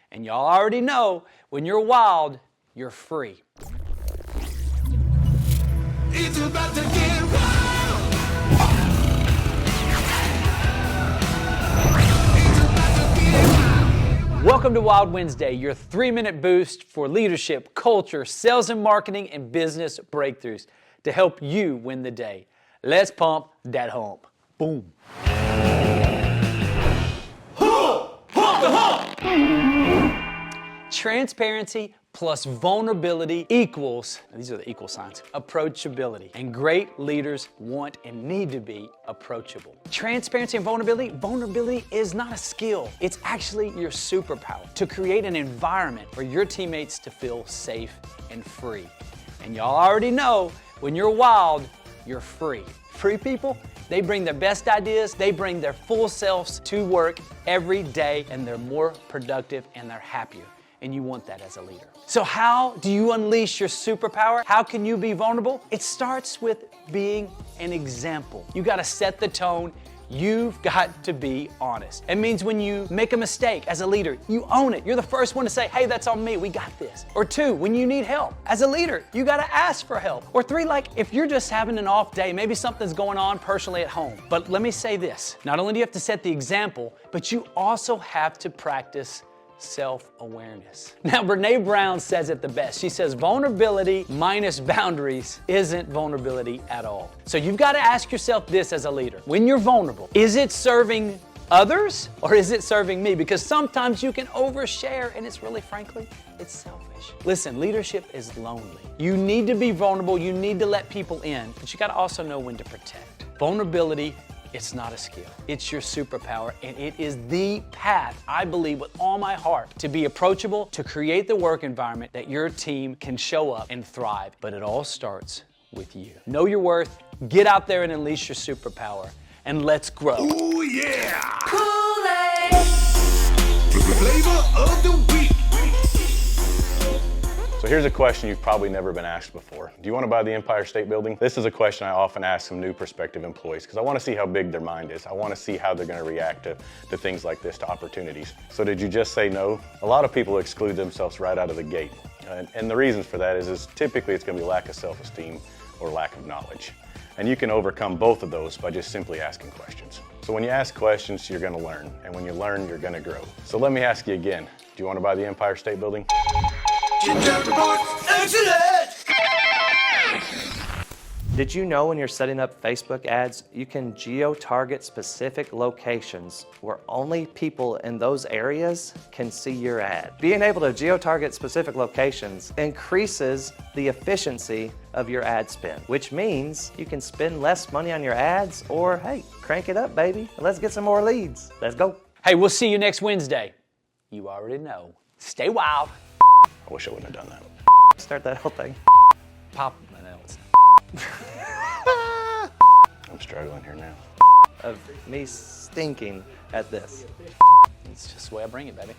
And y'all already know, when you're wild, you're free. It's about to get wild. It's about to get wild. Welcome to Wild Wednesday, your 3-minute boost for leadership, culture, sales and marketing, and business breakthroughs to help you win the day. Let's pump that hump. Boom. Pump the hump! Transparency plus vulnerability equals, these are the equal signs, approachability. And great leaders want and need to be approachable. Transparency and vulnerability is not a skill. It's actually your superpower to create an environment for your teammates to feel safe and free. And y'all already know, when you're wild, you're free. Free people, they bring their best ideas, they bring their full selves to work every day, and they're more productive and they're happier. And you want that as a leader. So how do you unleash your superpower? How can you be vulnerable? It starts with being an example. You gotta set the tone. You've got to be honest. It means when you make a mistake as a leader, you own it. You're the first one to say, hey, that's on me, we got this. Or 2, when you need help. As a leader, you gotta ask for help. Or 3, like if you're just having an off day, maybe something's going on personally at home. But let me say this, not only do you have to set the example, but you also have to practice self-awareness. Now, Brené Brown says it the best. She says, vulnerability minus boundaries isn't vulnerability at all. So you've got to ask yourself this as a leader. When you're vulnerable, is it serving others or is it serving me? Because sometimes you can overshare and it's really, frankly, it's selfish. Listen, leadership is lonely. You need to be vulnerable. You need to let people in, but you got to also know when to protect. Vulnerability, it's not a skill. It's your superpower, and it is the path, I believe with all my heart, to be approachable, to create the work environment that your team can show up and thrive. But it all starts with you. Know your worth, get out there and unleash your superpower, and let's grow. Ooh, yeah! Kool-Aid! Flavor of the week. So here's a question you've probably never been asked before. Do you want to buy the Empire State Building? This is a question I often ask some new prospective employees because I want to see how big their mind is. I want to see how they're going to react to things like this, to opportunities. So did you just say no? A lot of people exclude themselves right out of the gate. And the reasons for that is typically it's going to be lack of self-esteem or lack of knowledge. And you can overcome both of those by just simply asking questions. So when you ask questions, you're going to learn. And when you learn, you're going to grow. So let me ask you again. Do you want to buy the Empire State Building? Excellent! Did you know when you're setting up Facebook ads, you can geo-target specific locations where only people in those areas can see your ad? Being able to geo-target specific locations increases the efficiency of your ad spend, which means you can spend less money on your ads or, hey, crank it up, baby. Let's get some more leads. Let's go. Hey, we'll see you next Wednesday. You already know. Stay wild. I wish I wouldn't have done that. Start that whole thing. Pop. No, it's I'm struggling here now. Of me stinking at this. It's just the way I bring it, baby.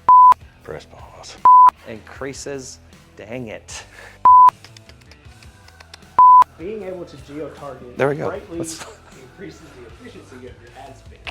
Press pause. Increases, dang it. Being able to geo-target There we go. greatly Let's- increases the efficiency of your ad spend.